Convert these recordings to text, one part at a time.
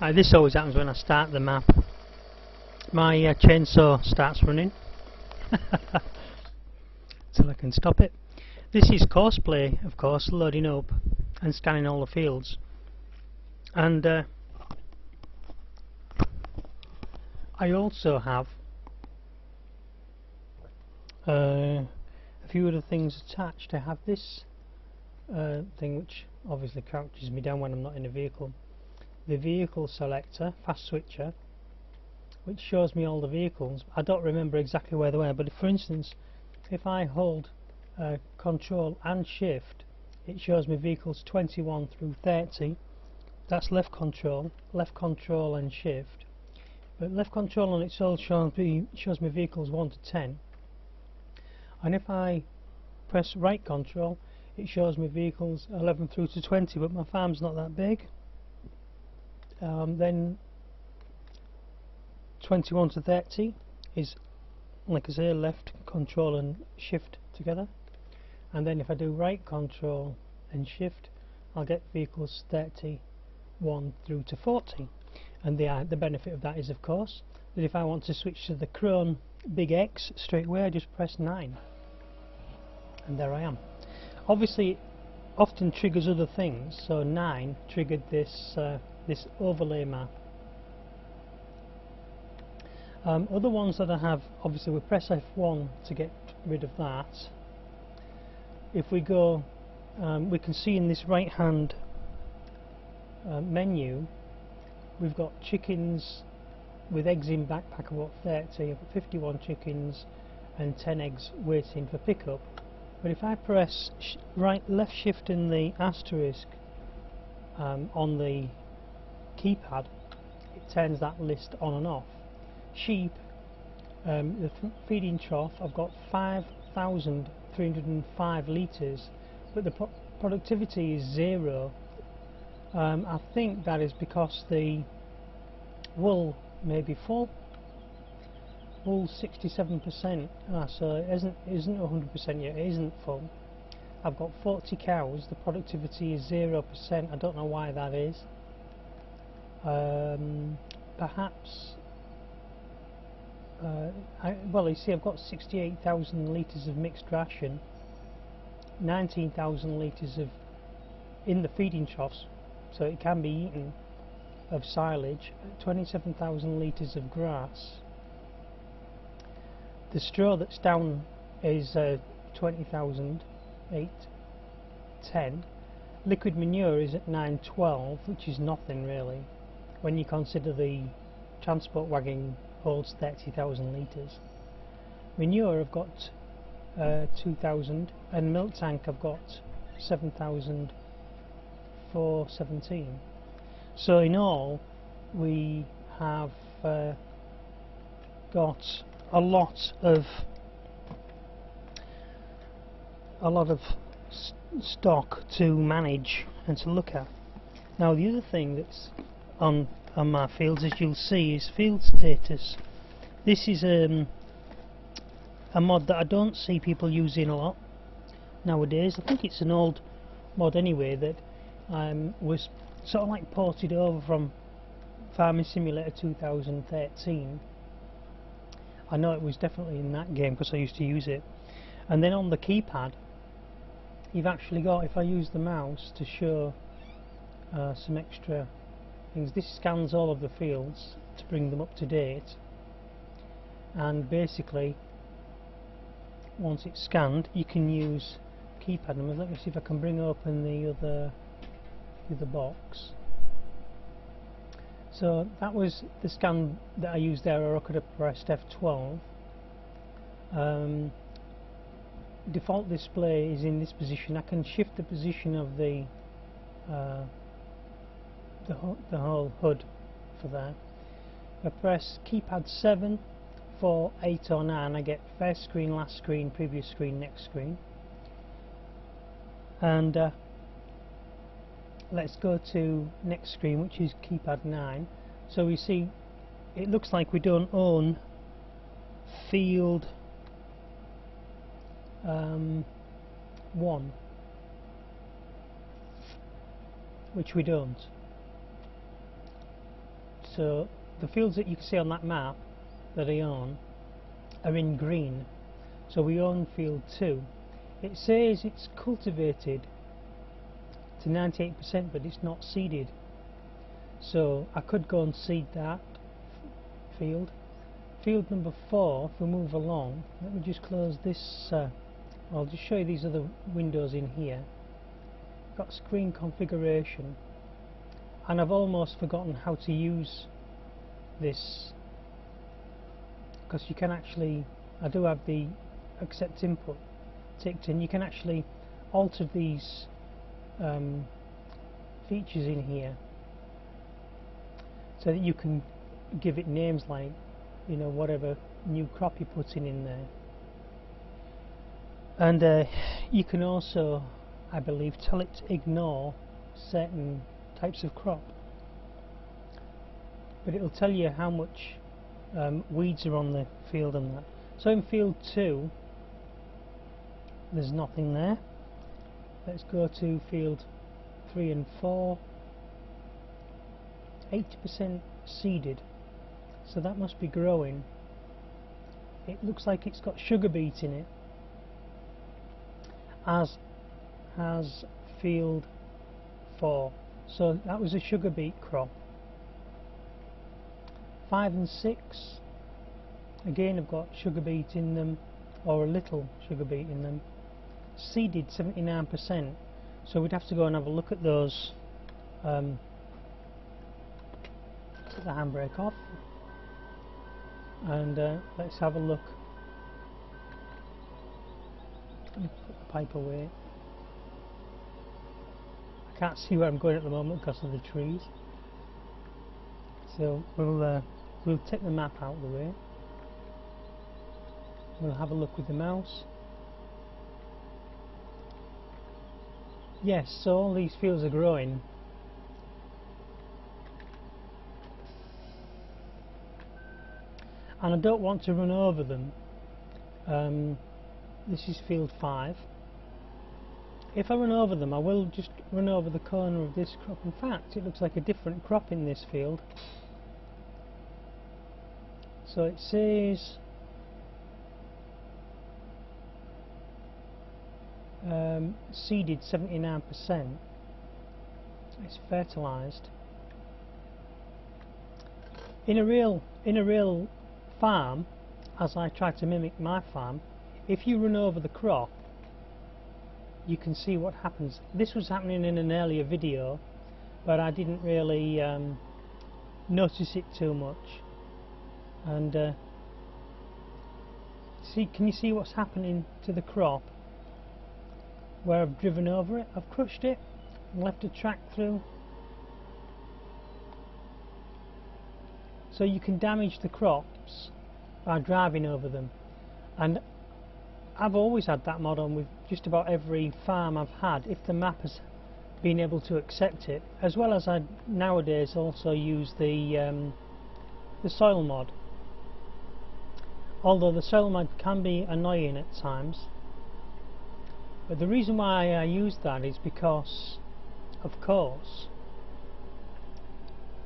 This always happens when I start the map. My chainsaw starts running till I can stop it. This is CoursePlay, of course, loading up and scanning all the fields. And I also have a few other things attached. I have this thing which obviously crouches me down when I'm not in a vehicle. The vehicle selector, fast switcher, which shows me all the vehicles. I don't remember exactly where they were, but for instance, if I hold Control and Shift, it shows me vehicles 21 through 30. That's left control and Shift. But left control on its own shows me vehicles 1 to 10. And if I press right control, it shows me vehicles 11 through to 20, but my farm's not that big. Then 21 to 30 is, like I say, left control and shift together. And then if I do right control and shift, I'll get vehicles 31 through to 40. And the benefit of that is, of course, that if I want to switch to the Chrome big X straight away, I just press 9. And there I am. Obviously, it often triggers other things, so 9 triggered this this overlay map. Other ones that I have, obviously we press F1 to get rid of that. If we go, we can see in this right hand menu, we've got chickens with eggs in backpack of about 30. I've got 51 chickens and 10 eggs waiting for pickup. But if I press left shift and the asterisk on the keypad, it turns that list on and off. Sheep, the feeding trough, I've got 5,305 litres, but the productivity is 0. I think that is because the wool may be full. Wool 67%, so it isn't 100% yet, it isn't full. I've got 40 cows, the productivity is 0%, I don't know why that is. Perhaps, well, you see, I've got 68,000 litres of mixed ration, 19,000 litres of in the feeding troughs, so it can be eaten, of silage, 27,000 litres of grass. The straw that's down is 20,000, 810. Liquid manure is at 912, which is nothing really, when you consider the transport wagon holds 30,000 litres. Manure I've got 2,000, and milk tank I've got 7,417. So in all, we have got a lot of stock to manage and to look at. Now the other thing that's on my fields, as you'll see, is field status. This is a mod that I don't see people using a lot nowadays. I think it's an old mod anyway that was sort of like ported over from Farming Simulator 2013. I know it was definitely in that game because I used to use it. And then on the keypad, you've actually got, if I use the mouse to show some extra things, this scans all of the fields to bring them up to date. And basically, once it's scanned, you can use keypad numbers. Let me see if I can bring open the other box. So that was the scan that I used there, or I could have pressed F12. Default display is in this position. I can shift the position of the whole HUD for that. I press keypad 7 for 8 or 9, I get first screen, last screen, previous screen, next screen. And let's go to next screen, which is keypad 9. So we see it looks like we don't own field 1, which we don't. So the fields that you can see on that map that I own are in green. So we own field 2. It says it's cultivated to 98%, but it's not seeded. So I could go and seed that field. Field number 4, if we move along, let me just close this. I'll just show you these other windows in here. Got screen configuration, and I've almost forgotten how to use this, because you can actually, I do have the accept input ticked in. You can actually alter these features in here so that you can give it names like, you know, whatever new crop you're putting in there. And you can also, I believe, tell it to ignore certain types of crop, but it'll tell you how much weeds are on the field and that. So in field 2 there's nothing there. Let's go to field 3 and 4. 80% seeded, so that must be growing. It looks like it's got sugar beet in it, as has field 4. So that was a sugar beet crop. 5 and 6 again have got sugar beet in them, or a little sugar beet in them. Seeded 79%, so we'd have to go and have a look at those. Take the handbrake off and let's have a look. Let me put the pipe away. I can't see where I'm going at the moment because of the trees, so we'll take the map out of the way. We'll have a look with the mouse. Yes, so all these fields are growing. And I don't want to run over them. This is field 5. If I run over them, I will just run over the corner of this crop. In fact, it looks like a different crop in this field. So it says seeded 79%. It's fertilized. In a real farm, as I try to mimic my farm, if you run over the crop, you can see what happens. This was happening in an earlier video, but I didn't really notice it too much. And can you see what's happening to the crop where I've driven over it? I've crushed it and left a track through. So you can damage the crops by driving over them, and I've always had that mod on with just about every farm I've had, if the map has been able to accept it, as well as I nowadays also use the soil mod, although the soil mod can be annoying at times. But the reason why I use that is because, of course,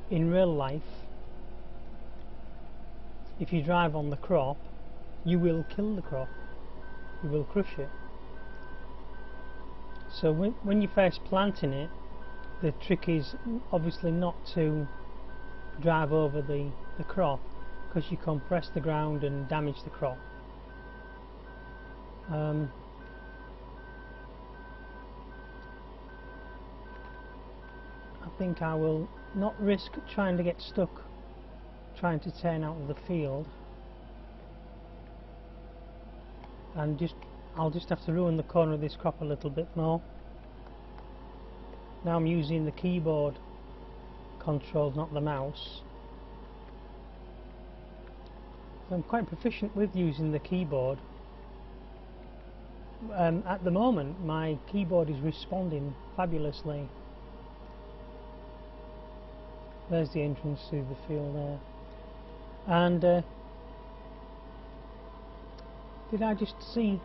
in real life, if you drive on the crop, you will kill the crop, you will crush it. So when you're first planting it, the trick is obviously not to drive over the crop, because you compress the ground and damage the crop. I think I will not risk trying to get stuck trying to turn out of the field, and I'll just have to ruin the corner of this crop a little bit more. Now I'm using the keyboard controls, not the mouse. I'm quite proficient with using the keyboard. At the moment my keyboard is responding fabulously. There's the entrance to the field there. And did I just see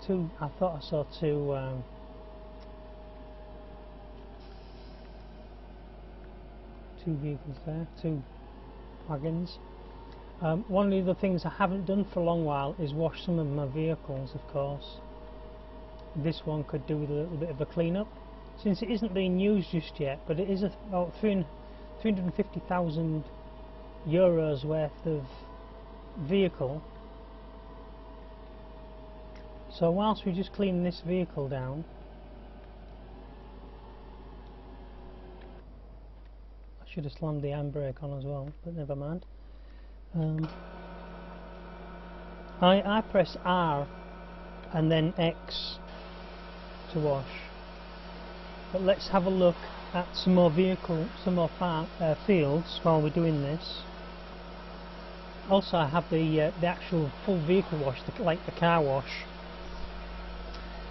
two? I thought I saw two two vehicles there, two wagons. One of the other things I haven't done for a long while is wash some of my vehicles, of course. This one could do with a little bit of a clean-up, since it isn't being used just yet, but it is about 350,000 euros worth of vehicle. So whilst we just clean this vehicle down, I should have slammed the handbrake on as well, but never mind. I press R and then X to wash. But let's have a look at some more fields while we're doing this. Also, I have the actual full vehicle wash, like the car wash,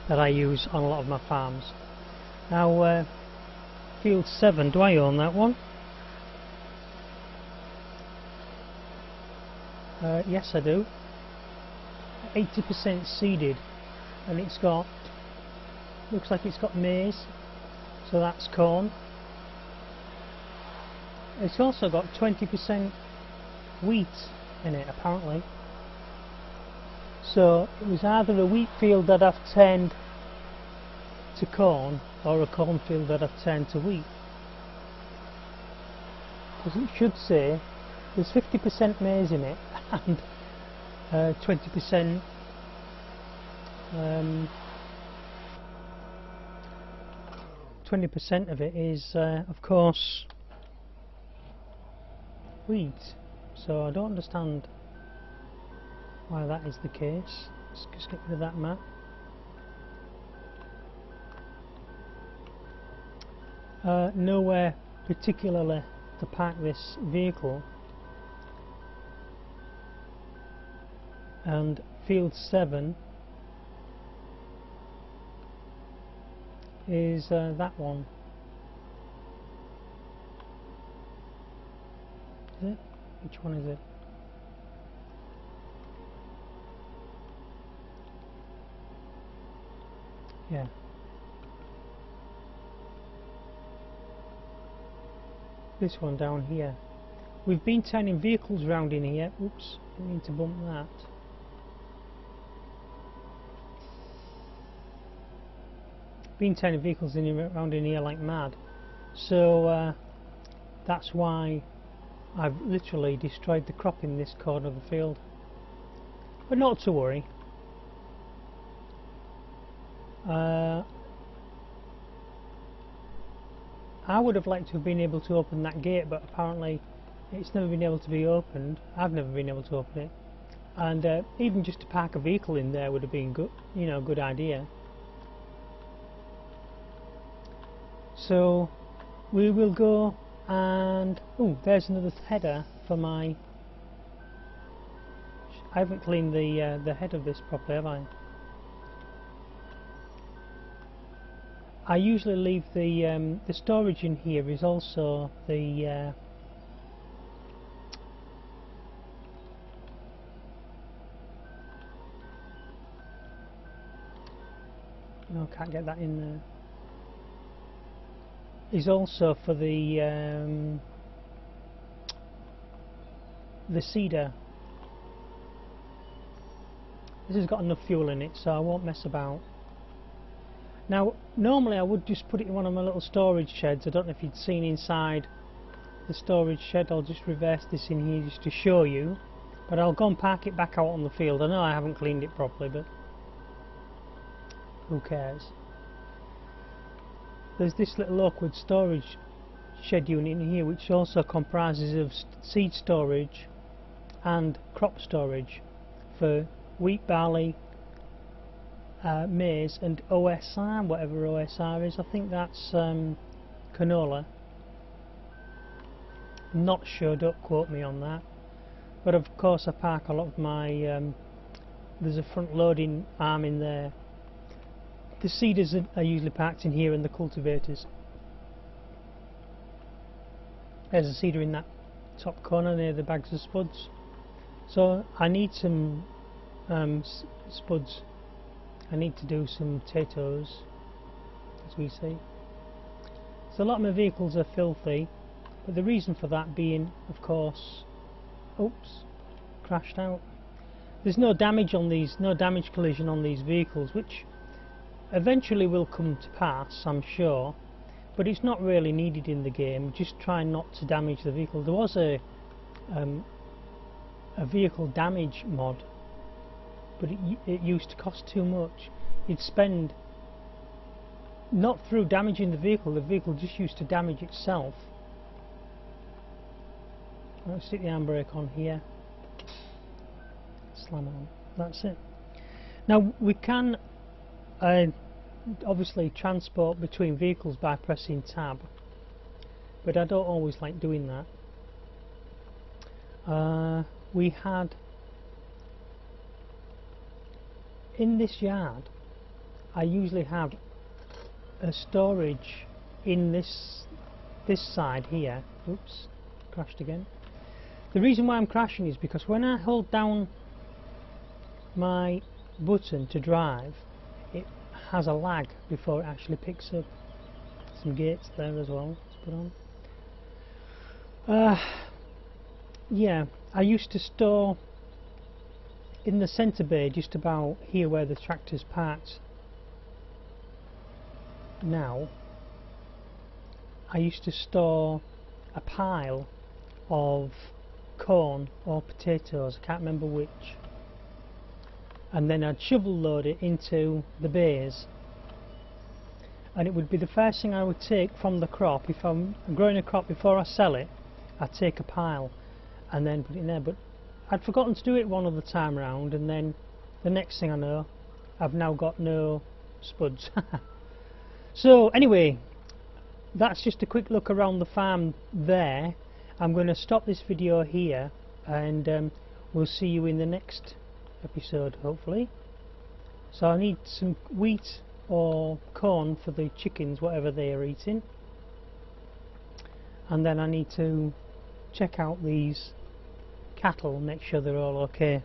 that I use on a lot of my farms. Now, field 7, do I own that one? Yes, I do. 80% seeded, and it's got, looks like it's got maize, so that's corn. It's also got 20% wheat in it, apparently. So it was either a wheat field that I've turned to corn, or a corn field that I've turned to wheat. Because it should say there's 50% maize in it and 20% 20% of it is of course wheat. So I don't understand why that is the case. Let's just get rid of that map. Nowhere particularly to park this vehicle, and field 7 is that one. Is it? Which one is it? Yeah. This one down here. We've been turning vehicles around in here. Oops, didn't mean to bump that. Been turning vehicles around in here like mad. So that's why I've literally destroyed the crop in this corner of the field. But not to worry. I would have liked to have been able to open that gate, but apparently it's never been able to be opened. I've never been able to open it, and even just to park a vehicle in there would have been good, you know, good idea. So we will go and there's another header for my. I haven't cleaned the head of this properly, have I? I usually leave the storage in here is also the no, can't get that in there. Is also for the cedar. This has got enough fuel in it, so I won't mess about. Now, normally I would just put it in one of my little storage sheds. I don't know if you'd seen inside the storage shed. I'll just reverse this in here just to show you. But I'll go and park it back out on the field. I know I haven't cleaned it properly, but who cares? There's this little awkward storage shed unit in here, which also comprises of seed storage and crop storage for wheat, barley, maize and OSR, whatever OSR is. I think that's canola. Not sure, don't quote me on that. But of course I park a lot of my there's a front loading arm in there. The seeders are usually parked in here, and the cultivators. There's a seeder in that top corner near the bags of spuds. So I need some spuds. I need to do some potatoes, as we see. So a lot of my vehicles are filthy, But the reason for that being, of course, oops, crashed out. There's no damage on these, no damage collision on these vehicles, which eventually will come to pass, I'm sure, but it's not really needed in the game. Just try not to damage the vehicle. There was a vehicle damage mod, but it used to cost too much. You'd spend, not through damaging the vehicle just used to damage itself. Let's stick the handbrake on here, slam on, that's it. Now we can obviously transport between vehicles by pressing tab, but I don't always like doing that. We had in this yard, I usually have a storage in this side here. Oops, crashed again. The reason why I'm crashing is because when I hold down my button to drive, it has a lag before it actually picks up. Some gates there as well to put on. Yeah, I used to store in the centre bay, just about here where the tractor's parked now. I used to store a pile of corn or potatoes, I can't remember which, and then I'd shovel load it into the bays, and it would be the first thing I would take from the crop. If I'm growing a crop, before I sell it, I'd take a pile and then put it in there. But I'd forgotten to do it one other time round, and then the next thing I know, I've now got no spuds. So anyway, that's just a quick look around the farm there. I'm going to stop this video here, and we'll see you in the next episode, hopefully. So I need some wheat or corn for the chickens, whatever they are eating, and then I need to check out these cattle, make sure they're all okay.